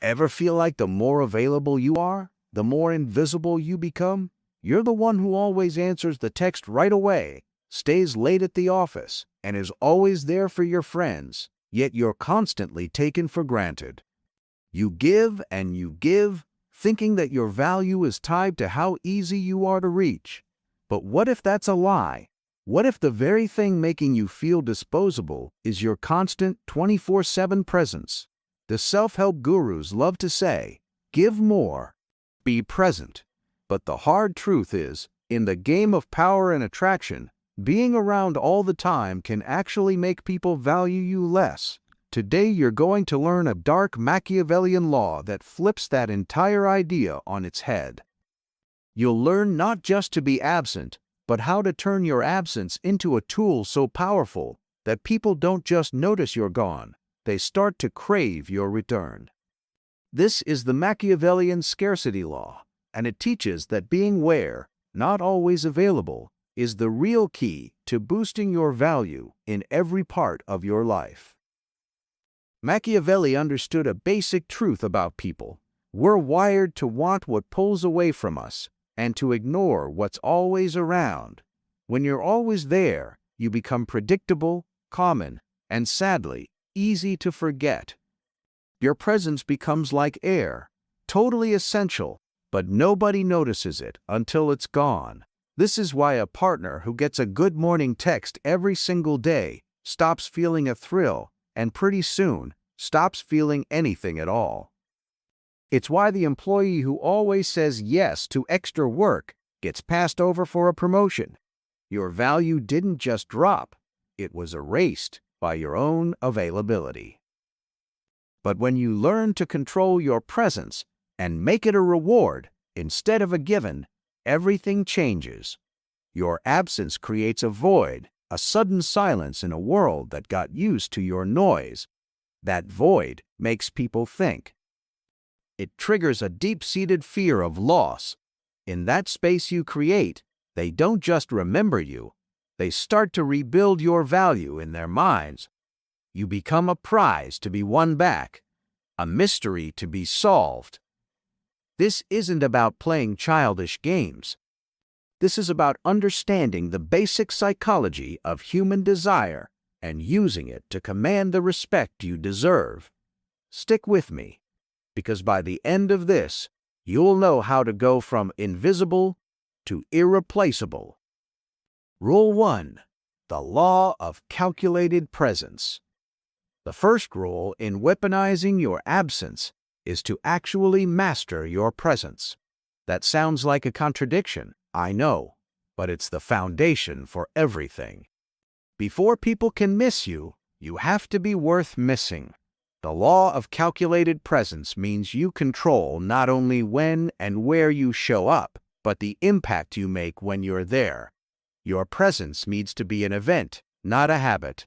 Ever feel like the more available you are, the more invisible you become? You're the one who always answers the text right away, stays late at the office, and is always there for your friends, yet you're constantly taken for granted. You give and you give, thinking that your value is tied to how easy you are to reach. But what if that's a lie? What if the very thing making you feel disposable is your constant 24/7 presence? The self-help gurus love to say, give more, be present. But the hard truth is, in the game of power and attraction, being around all the time can actually make people value you less. Today you're going to learn a dark Machiavellian law that flips that entire idea on its head. You'll learn not just to be absent, but how to turn your absence into a tool so powerful that people don't just notice you're gone, they start to crave your return. This is the Machiavellian scarcity law, and it teaches that being where, not always available, is the real key to boosting your value in every part of your life. Machiavelli understood a basic truth about people. We're wired to want what pulls away from us and to ignore what's always around. When you're always there, you become predictable, common, and sadly, easy to forget. Your presence becomes like air, totally essential, but nobody notices it until it's gone. This is why a partner who gets a good morning text every single day stops feeling a thrill and pretty soon stops feeling anything at all. It's why the employee who always says yes to extra work gets passed over for a promotion. Your value didn't just drop, it was erased by your own availability. But when you learn to control your presence and make it a reward instead of a given, everything changes. Your absence creates a void, a sudden silence in a world that got used to your noise. That void makes people think. It triggers a deep-seated fear of loss. In that space you create, they don't just remember you, they start to rebuild your value in their minds. You become a prize to be won back, a mystery to be solved. This isn't about playing childish games. This is about understanding the basic psychology of human desire and using it to command the respect you deserve. Stick with me, because by the end of this, you'll know how to go from invisible to irreplaceable. Rule 1. The Law of Calculated Presence. The first rule in weaponizing your absence is to actually master your presence. That sounds like a contradiction, I know, but it's the foundation for everything. Before people can miss you, you have to be worth missing. The law of calculated presence means you control not only when and where you show up, but the impact you make when you're there. Your presence needs to be an event, not a habit.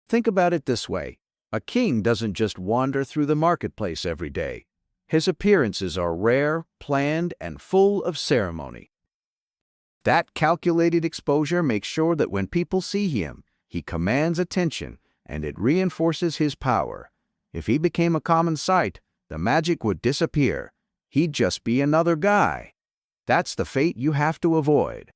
Think about it this way. A king doesn't just wander through the marketplace every day. His appearances are rare, planned, and full of ceremony. That calculated exposure makes sure that when people see him, he commands attention, and it reinforces his power. If he became a common sight, the magic would disappear. He'd just be another guy. That's the fate you have to avoid.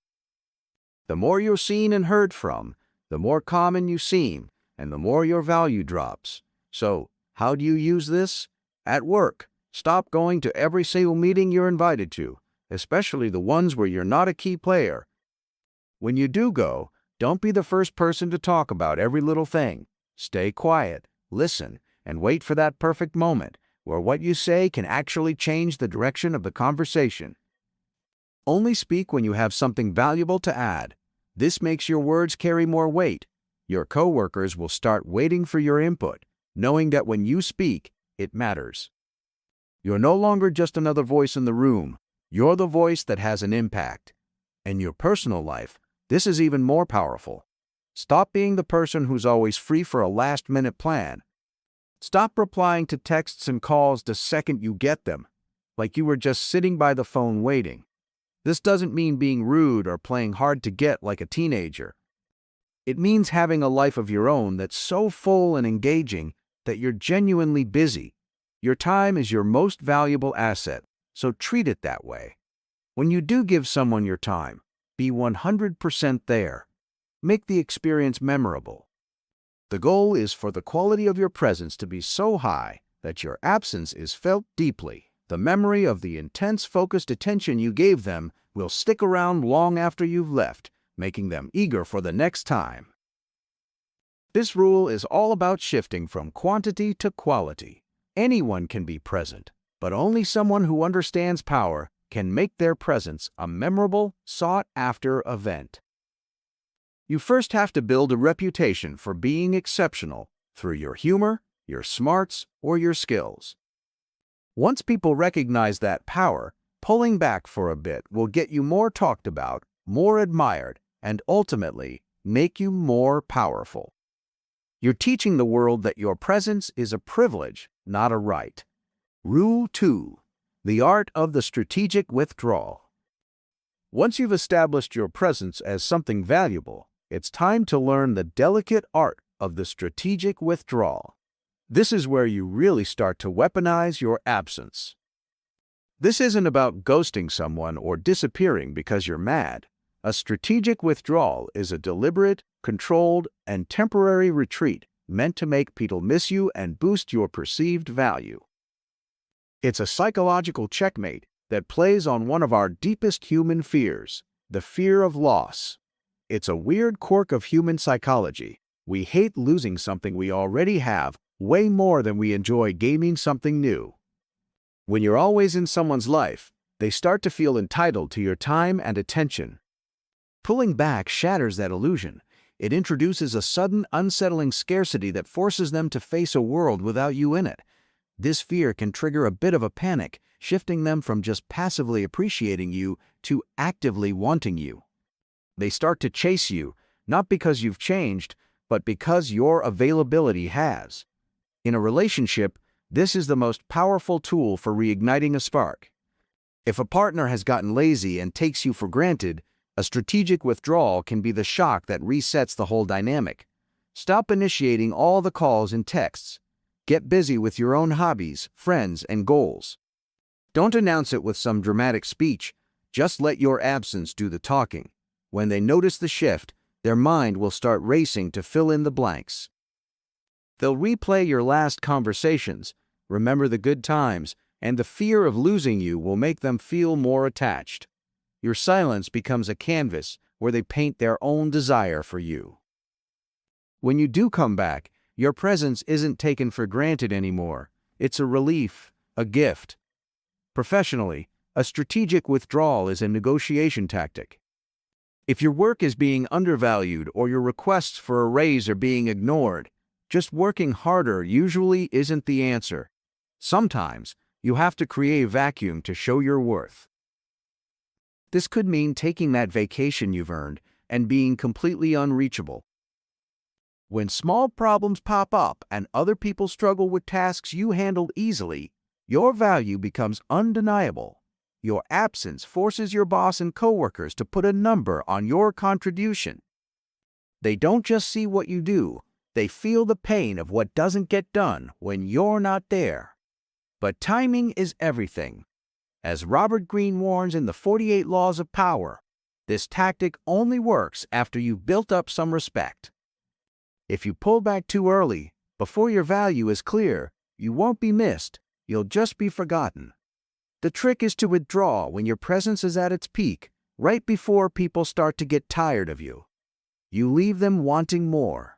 The more you're seen and heard from, the more common you seem, and the more your value drops. So, how do you use this? At work, stop going to every single meeting you're invited to, especially the ones where you're not a key player. When you do go, don't be the first person to talk about every little thing. Stay quiet, listen, and wait for that perfect moment where what you say can actually change the direction of the conversation. Only speak when you have something valuable to add. This makes your words carry more weight. Your coworkers will start waiting for your input, knowing that when you speak, it matters. You're no longer just another voice in the room. You're the voice that has an impact. In your personal life, this is even more powerful. Stop being the person who's always free for a last-minute plan. Stop replying to texts and calls the second you get them, like you were just sitting by the phone waiting. This doesn't mean being rude or playing hard to get like a teenager. It means having a life of your own that's so full and engaging that you're genuinely busy. Your time is your most valuable asset, so treat it that way. When you do give someone your time, be 100% there. Make the experience memorable. The goal is for the quality of your presence to be so high that your absence is felt deeply. The memory of the intense, focused attention you gave them will stick around long after you've left, making them eager for the next time. This rule is all about shifting from quantity to quality. Anyone can be present, but only someone who understands power can make their presence a memorable, sought-after event. You first have to build a reputation for being exceptional through your humor, your smarts, or your skills. Once people recognize that power, pulling back for a bit will get you more talked about, more admired, and ultimately make you more powerful. You're teaching the world that your presence is a privilege, not a right. Rule 2. The art of the strategic withdrawal. Once you've established your presence as something valuable, it's time to learn the delicate art of the strategic withdrawal. This is where you really start to weaponize your absence. This isn't about ghosting someone or disappearing because you're mad. A strategic withdrawal is a deliberate, controlled, and temporary retreat meant to make people miss you and boost your perceived value. It's a psychological checkmate that plays on one of our deepest human fears, the fear of loss. It's a weird quirk of human psychology. We hate losing something we already have way more than we enjoy gaining something new. When you're always in someone's life, they start to feel entitled to your time and attention. Pulling back shatters that illusion. It introduces a sudden, unsettling scarcity that forces them to face a world without you in it. This fear can trigger a bit of a panic, shifting them from just passively appreciating you to actively wanting you. They start to chase you, not because you've changed, but because your availability has. In a relationship, this is the most powerful tool for reigniting a spark. If a partner has gotten lazy and takes you for granted, a strategic withdrawal can be the shock that resets the whole dynamic. Stop initiating all the calls and texts. Get busy with your own hobbies, friends, and goals. Don't announce it with some dramatic speech. Just let your absence do the talking. When they notice the shift, their mind will start racing to fill in the blanks. They'll replay your last conversations, remember the good times, and the fear of losing you will make them feel more attached. Your silence becomes a canvas where they paint their own desire for you. When you do come back, your presence isn't taken for granted anymore. It's a relief, a gift. Professionally, a strategic withdrawal is a negotiation tactic. If your work is being undervalued or your requests for a raise are being ignored, just working harder usually isn't the answer. Sometimes, you have to create a vacuum to show your worth. This could mean taking that vacation you've earned and being completely unreachable. When small problems pop up and other people struggle with tasks you handled easily, your value becomes undeniable. Your absence forces your boss and coworkers to put a number on your contribution. They don't just see what you do, they feel the pain of what doesn't get done when you're not there. But timing is everything. As Robert Greene warns in the 48 Laws of Power, this tactic only works after you've built up some respect. If you pull back too early, before your value is clear, you won't be missed, you'll just be forgotten. The trick is to withdraw when your presence is at its peak, right before people start to get tired of you. You leave them wanting more.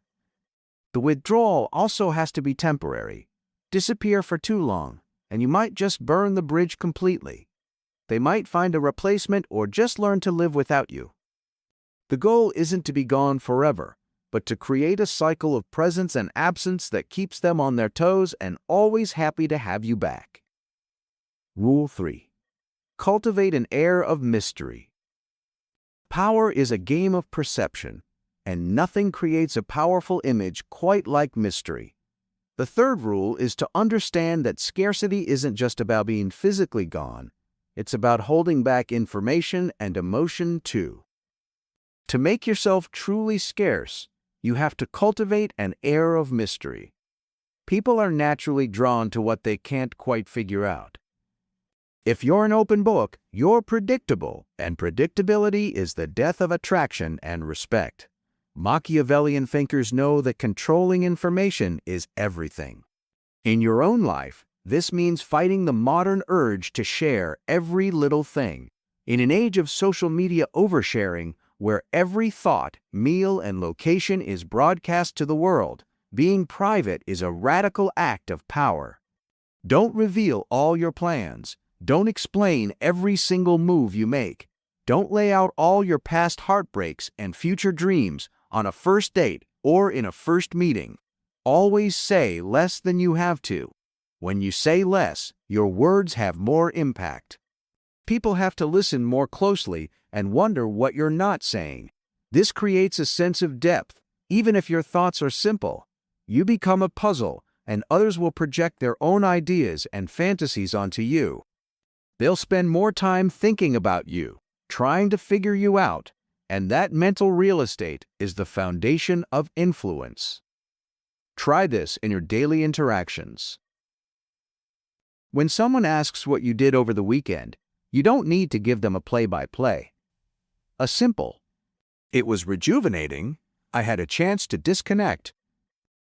The withdrawal also has to be temporary. Disappear for too long, and you might just burn the bridge completely. They might find a replacement or just learn to live without you. The goal isn't to be gone forever, but to create a cycle of presence and absence that keeps them on their toes and always happy to have you back. Rule 3. Cultivate an air of mystery. Power is a game of perception, and nothing creates a powerful image quite like mystery. The third rule is to understand that scarcity isn't just about being physically gone, it's about holding back information and emotion too. To make yourself truly scarce, you have to cultivate an air of mystery. People are naturally drawn to what they can't quite figure out. If you're an open book, you're predictable, and predictability is the death of attraction and respect. Machiavellian thinkers know that controlling information is everything. In your own life, this means fighting the modern urge to share every little thing. In an age of social media oversharing, where every thought, meal, and location is broadcast to the world, being private is a radical act of power. Don't reveal all your plans. Don't explain every single move you make. Don't lay out all your past heartbreaks and future dreams on a first date or in a first meeting. Always say less than you have to. When you say less, your words have more impact. People have to listen more closely and wonder what you're not saying. This creates a sense of depth, even if your thoughts are simple. You become a puzzle, and others will project their own ideas and fantasies onto you. They'll spend more time thinking about you, trying to figure you out, and that mental real estate is the foundation of influence. Try this in your daily interactions. When someone asks what you did over the weekend, you don't need to give them a play-by-play. A simple, "It was rejuvenating, I had a chance to disconnect,"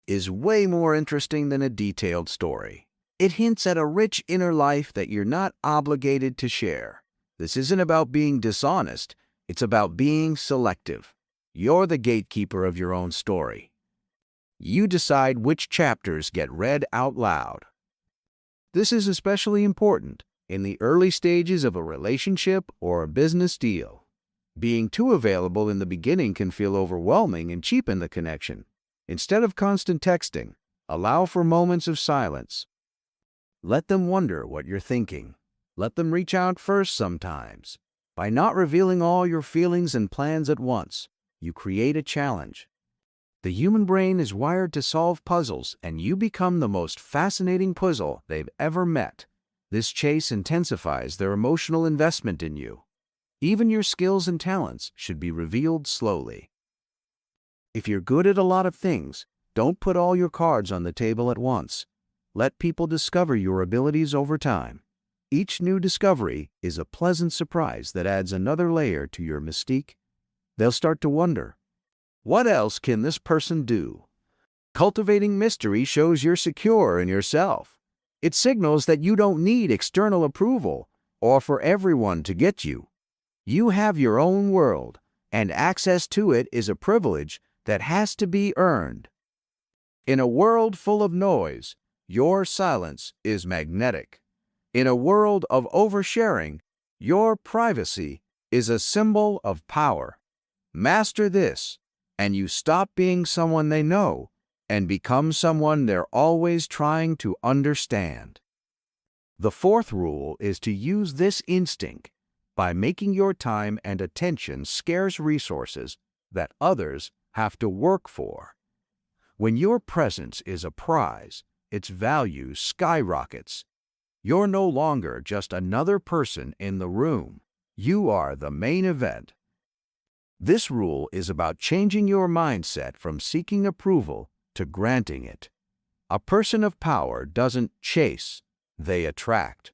is way more interesting than a detailed story. It hints at a rich inner life that you're not obligated to share. This isn't about being dishonest, it's about being selective. You're the gatekeeper of your own story. You decide which chapters get read out loud. This is especially important in the early stages of a relationship or a business deal. Being too available in the beginning can feel overwhelming and cheapen the connection. Instead of constant texting, allow for moments of silence. Let them wonder what you're thinking. Let them reach out first sometimes. By not revealing all your feelings and plans at once, you create a challenge. The human brain is wired to solve puzzles, and you become the most fascinating puzzle they've ever met. This chase intensifies their emotional investment in you. Even your skills and talents should be revealed slowly. If you're good at a lot of things, don't put all your cards on the table at once. Let people discover your abilities over time. Each new discovery is a pleasant surprise that adds another layer to your mystique. They'll start to wonder, what else can this person do? Cultivating mystery shows you're secure in yourself. It signals that you don't need external approval or for everyone to get you. You have your own world, and access to it is a privilege that has to be earned. In a world full of noise, your silence is magnetic. In a world of oversharing, your privacy is a symbol of power. Master this, and you stop being someone they know and become someone they're always trying to understand. The fourth rule is to use this instinct by making your time and attention scarce resources that others have to work for. When your presence is a prize, its value skyrockets. You're no longer just another person in the room. You are the main event. This rule is about changing your mindset from seeking approval to granting it. A person of power doesn't chase, they attract.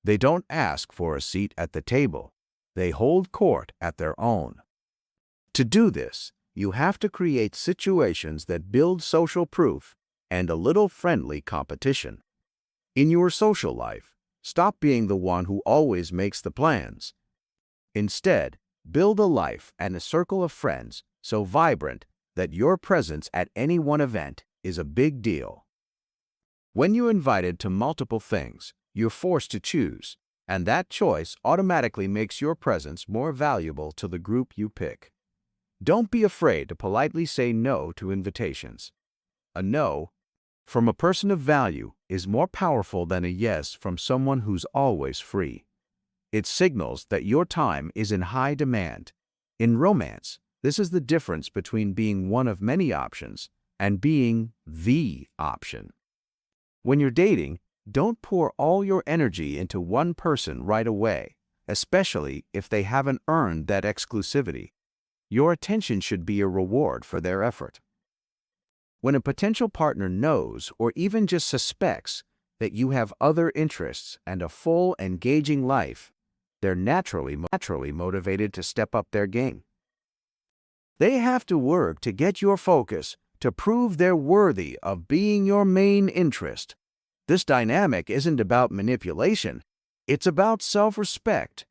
They don't ask for a seat at the table. They hold court at their own. To do this, you have to create situations that build social proof and a little friendly competition. In your social life, stop being the one who always makes the plans. Instead, build a life and a circle of friends so vibrant that your presence at any one event is a big deal. When you're invited to multiple things, you're forced to choose, and that choice automatically makes your presence more valuable to the group you pick. Don't be afraid to politely say no to invitations. A no from a person of value is more powerful than a yes from someone who's always free. It signals that your time is in high demand. In romance, this is the difference between being one of many options and being the option. When you're dating, don't pour all your energy into one person right away, especially if they haven't earned that exclusivity. Your attention should be a reward for their effort. When a potential partner knows or even just suspects that you have other interests and a full, engaging life, they're naturally motivated to step up their game. They have to work to get your focus, to prove they're worthy of being your main interest. This dynamic isn't about manipulation, it's about self-respect.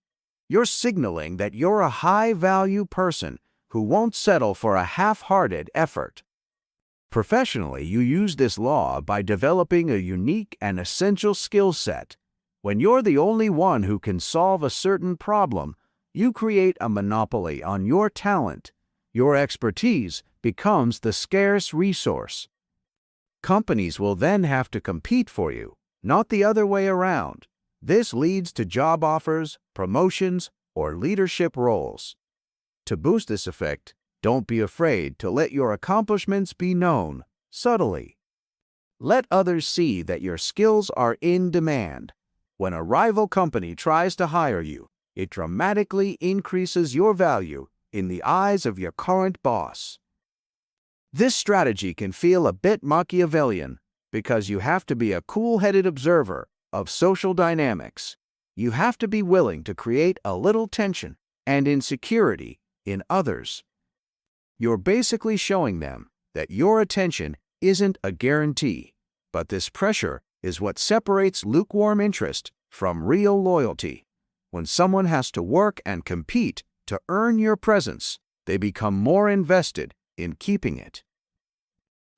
You're signaling that you're a high-value person who won't settle for a half-hearted effort. Professionally, you use this law by developing a unique and essential skill set. When you're the only one who can solve a certain problem, you create a monopoly on your talent. Your expertise becomes the scarce resource. Companies will then have to compete for you, not the other way around. This leads to job offers, promotions, or leadership roles. To boost this effect, don't be afraid to let your accomplishments be known, subtly. Let others see that your skills are in demand. When a rival company tries to hire you, it dramatically increases your value in the eyes of your current boss. This strategy can feel a bit Machiavellian because you have to be a cool-headed observer of social dynamics. You have to be willing to create a little tension and insecurity in others. You're basically showing them that your attention isn't a guarantee, but this pressure is what separates lukewarm interest from real loyalty. When someone has to work and compete to earn your presence, they become more invested in keeping it.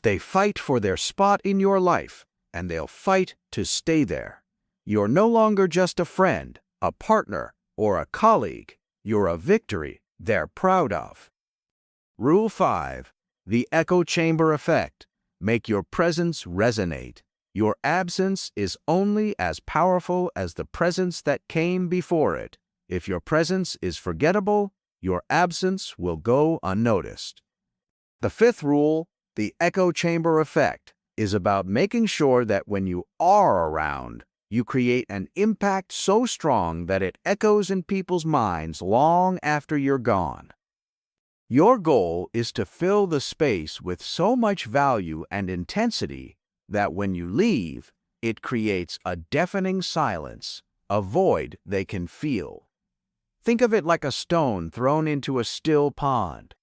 They fight for their spot in your life, and they'll fight to stay there. You're no longer just a friend, a partner, or a colleague. You're a victory they're proud of. Rule 5. The echo chamber effect. Make your presence resonate. Your absence is only as powerful as the presence that came before it. If your presence is forgettable, your absence will go unnoticed. The 5th rule, the echo chamber effect, is about making sure that when you are around, you create an impact so strong that it echoes in people's minds long after you're gone. Your goal is to fill the space with so much value and intensity that when you leave, it creates a deafening silence, a void they can feel. Think of it like a stone thrown into a still pond.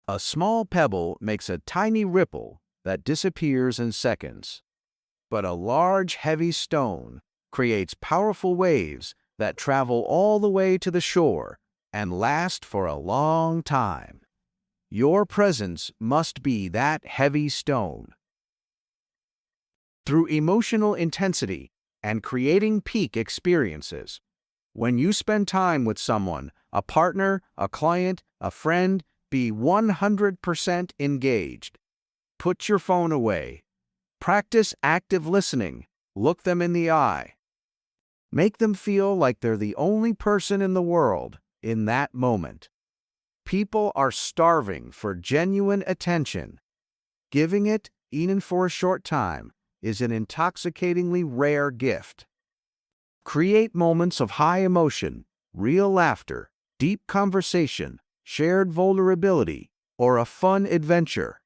A small pebble makes a tiny ripple that disappears in seconds. But a large, heavy stone creates powerful waves that travel all the way to the shore and last for a long time. Your presence must be that heavy stone. Through emotional intensity and creating peak experiences, when you spend time with someone, a partner, a client, a friend, be 100% engaged. Put your phone away. Practice active listening. Look them in the eye. Make them feel like they're the only person in the world in that moment. People are starving for genuine attention. Giving it, even for a short time, is an intoxicatingly rare gift. Create moments of high emotion, real laughter, deep conversation, shared vulnerability, or a fun adventure.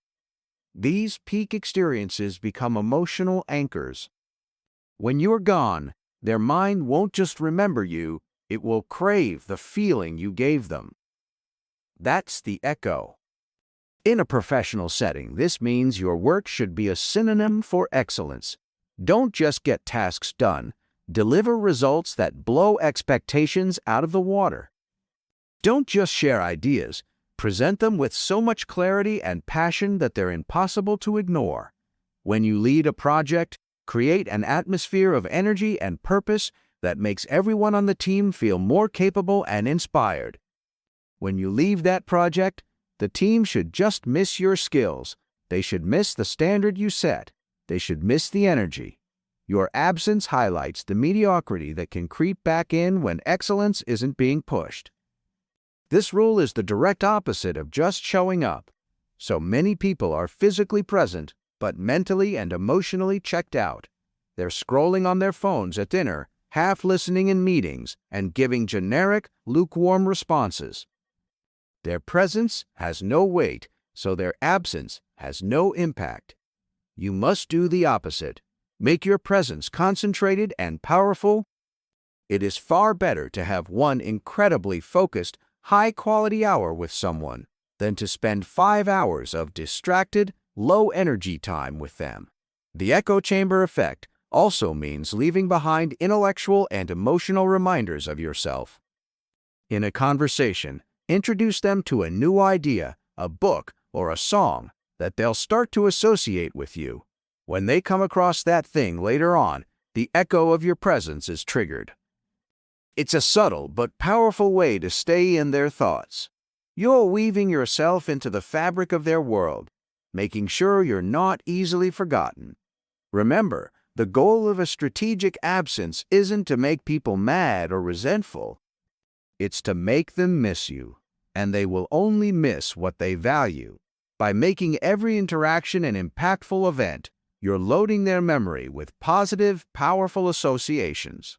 These peak experiences become emotional anchors. When you're gone, their mind won't just remember you, it will crave the feeling you gave them. That's the echo. In a professional setting, this means your work should be a synonym for excellence. Don't just get tasks done, deliver results that blow expectations out of the water. Don't just share ideas, present them with so much clarity and passion that they're impossible to ignore. When you lead a project, create an atmosphere of energy and purpose that makes everyone on the team feel more capable and inspired. When you leave that project, the team should just miss your skills. They should miss the standard you set. They should miss the energy. Your absence highlights the mediocrity that can creep back in when excellence isn't being pushed. This rule is the direct opposite of just showing up. So many people are physically present, but mentally and emotionally checked out. They're scrolling on their phones at dinner, half listening in meetings, and giving generic, lukewarm responses. Their presence has no weight, so their absence has no impact. You must do the opposite. Make your presence concentrated and powerful. It is far better to have one incredibly focused, high-quality hour with someone than to spend 5 hours of distracted, low-energy time with them. The echo chamber effect also means leaving behind intellectual and emotional reminders of yourself. In a conversation, introduce them to a new idea, a book, or a song that they'll start to associate with you. When they come across that thing later on, the echo of your presence is triggered. It's a subtle but powerful way to stay in their thoughts. You're weaving yourself into the fabric of their world, making sure you're not easily forgotten. Remember, the goal of a strategic absence isn't to make people mad or resentful. It's to make them miss you, and they will only miss what they value. By making every interaction an impactful event, you're loading their memory with positive, powerful associations.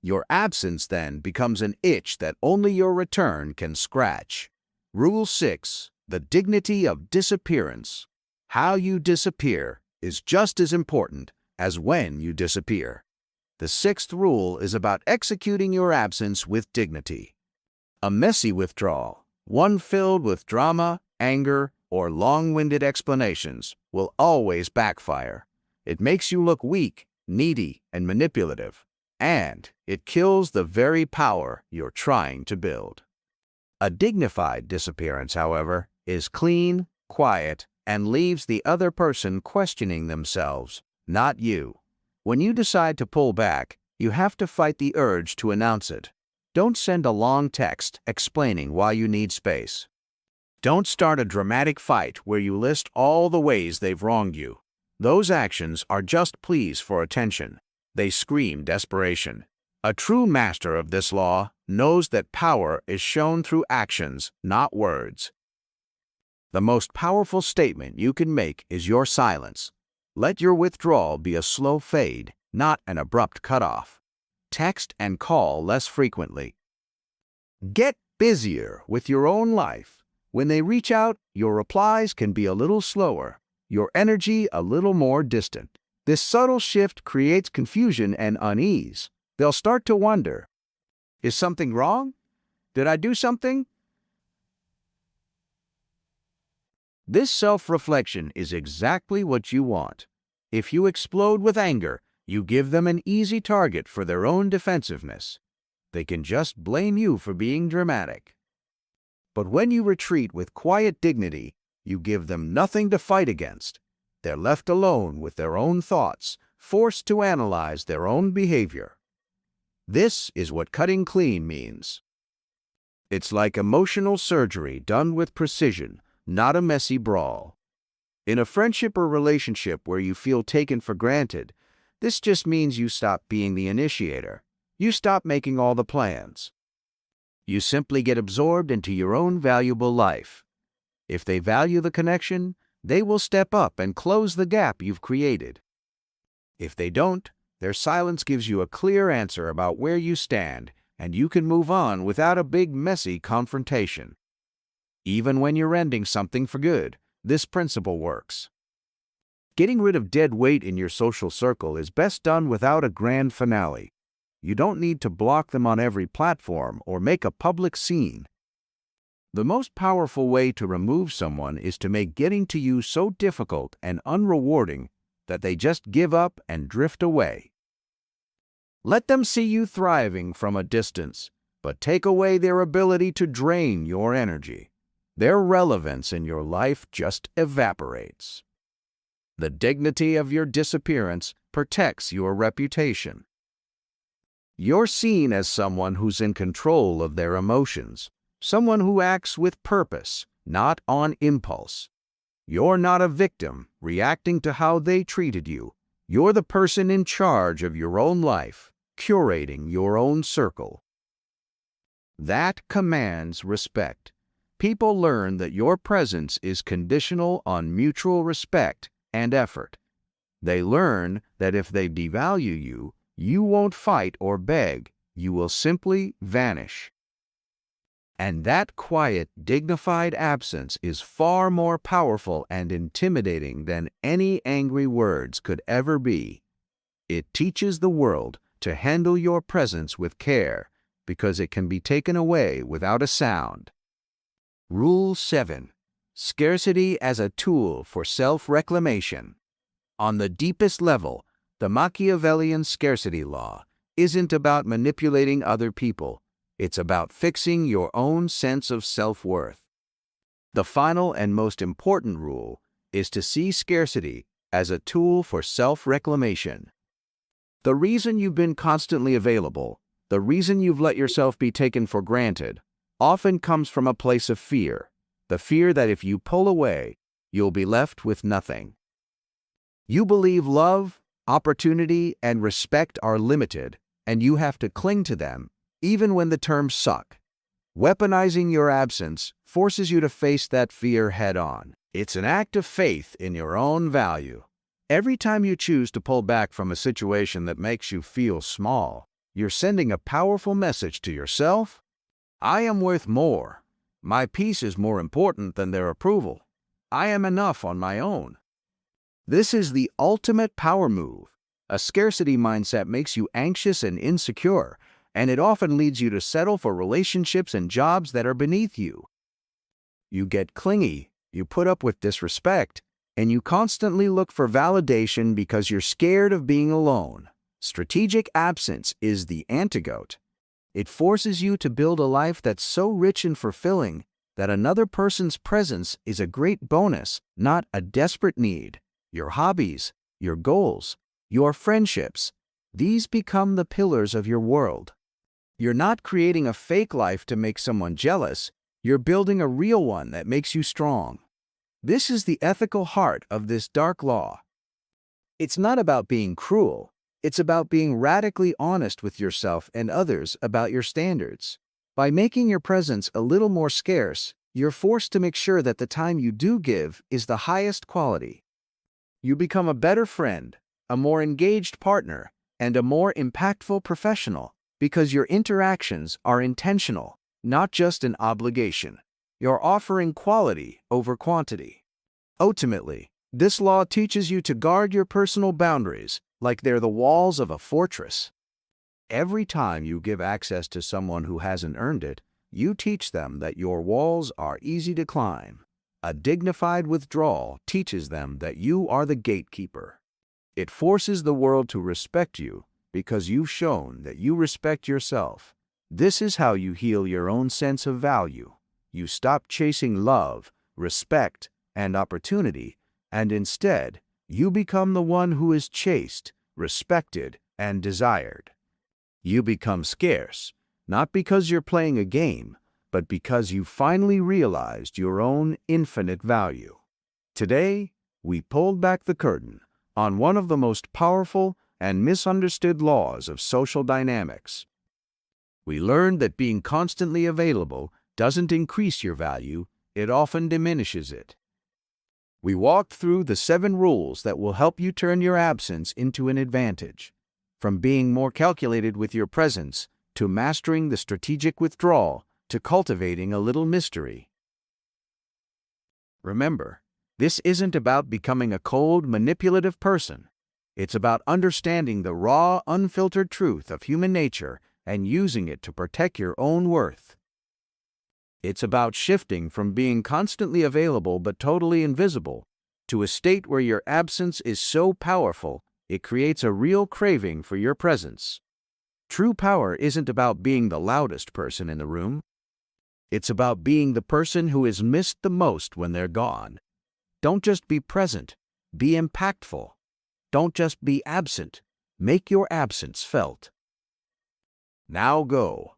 Your absence then becomes an itch that only your return can scratch. Rule 6. The dignity of disappearance. How you disappear is just as important as when you disappear. The 6th rule is about executing your absence with dignity. A messy withdrawal, one filled with drama, anger, or long-winded explanations, will always backfire. It makes you look weak, needy, and manipulative, and it kills the very power you're trying to build. A dignified disappearance, however, is clean, quiet, and leaves the other person questioning themselves, not you. When you decide to pull back, you have to fight the urge to announce it. Don't send a long text explaining why you need space. Don't start a dramatic fight where you list all the ways they've wronged you. Those actions are just pleas for attention. They scream desperation. A true master of this law knows that power is shown through actions, not words. The most powerful statement you can make is your silence. Let your withdrawal be a slow fade, not an abrupt cutoff. Text and call less frequently. Get busier with your own life. When they reach out, your replies can be a little slower, your energy a little more distant. This subtle shift creates confusion and unease. They'll start to wonder, is something wrong? Did I do something? This self-reflection is exactly what you want. If you explode with anger, you give them an easy target for their own defensiveness. They can just blame you for being dramatic. But when you retreat with quiet dignity, you give them nothing to fight against. They're left alone with their own thoughts, forced to analyze their own behavior. This is what cutting clean means. It's like emotional surgery done with precision, not a messy brawl. In a friendship or relationship where you feel taken for granted, this just means you stop being the initiator. You stop making all the plans. You simply get absorbed into your own valuable life. If they value the connection, they will step up and close the gap you've created. If they don't, their silence gives you a clear answer about where you stand, and you can move on without a big, messy confrontation. Even when you're ending something for good, this principle works. Getting rid of dead weight in your social circle is best done without a grand finale. You don't need to block them on every platform or make a public scene. The most powerful way to remove someone is to make getting to you so difficult and unrewarding that they just give up and drift away. Let them see you thriving from a distance, but take away their ability to drain your energy. Their relevance in your life just evaporates. The dignity of your disappearance protects your reputation. You're seen as someone who's in control of their emotions, someone who acts with purpose, not on impulse. You're not a victim reacting to how they treated you. You're the person in charge of your own life, curating your own circle. That commands respect. People learn that your presence is conditional on mutual respect and effort. They learn that if they devalue you, you won't fight or beg, you will simply vanish. And that quiet, dignified absence is far more powerful and intimidating than any angry words could ever be. It teaches the world to handle your presence with care because it can be taken away without a sound. Rule 7. Scarcity as a tool for self-reclamation. On the deepest level, the Machiavellian scarcity law isn't about manipulating other people. It's about fixing your own sense of self-worth. The final and most important rule is to see scarcity as a tool for self-reclamation. The reason you've been constantly available, the reason you've let yourself be taken for granted, often comes from a place of fear, the fear that if you pull away, you'll be left with nothing. You believe love, opportunity, and respect are limited, and you have to cling to them, even when the terms suck. Weaponizing your absence forces you to face that fear head-on. It's an act of faith in your own value. Every time you choose to pull back from a situation that makes you feel small, you're sending a powerful message to yourself. I am worth more. My peace is more important than their approval. I am enough on my own. This is the ultimate power move. A scarcity mindset makes you anxious and insecure, and it often leads you to settle for relationships and jobs that are beneath you. You get clingy, you put up with disrespect, and you constantly look for validation because you're scared of being alone. Strategic absence is the antidote. It forces you to build a life that's so rich and fulfilling that another person's presence is a great bonus, not a desperate need. Your hobbies, your goals, your friendships, these become the pillars of your world. You're not creating a fake life to make someone jealous. You're building a real one that makes you strong. This is the ethical heart of this dark law. It's not about being cruel. It's about being radically honest with yourself and others about your standards. By making your presence a little more scarce, you're forced to make sure that the time you do give is the highest quality. You become a better friend, a more engaged partner, and a more impactful professional because your interactions are intentional, not just an obligation. You're offering quality over quantity. Ultimately, this law teaches you to guard your personal boundaries like they're the walls of a fortress. Every time you give access to someone who hasn't earned it, you teach them that your walls are easy to climb. A dignified withdrawal teaches them that you are the gatekeeper. It forces the world to respect you because you've shown that you respect yourself. This is how you heal your own sense of value. You stop chasing love, respect, and opportunity, and instead, you become the one who is chased, respected, and desired. You become scarce, not because you're playing a game, but because you finally realized your own infinite value. Today, we pulled back the curtain on one of the most powerful and misunderstood laws of social dynamics. We learned that being constantly available doesn't increase your value, it often diminishes it. We walked through the 7 rules that will help you turn your absence into an advantage, from being more calculated with your presence, to mastering the strategic withdrawal, to cultivating a little mystery. Remember, this isn't about becoming a cold, manipulative person. It's about understanding the raw, unfiltered truth of human nature and using it to protect your own worth. It's about shifting from being constantly available but totally invisible to a state where your absence is so powerful it creates a real craving for your presence. True power isn't about being the loudest person in the room. It's about being the person who is missed the most when they're gone. Don't just be present, be impactful. Don't just be absent, make your absence felt. Now go,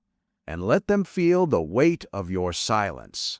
and let them feel the weight of your silence.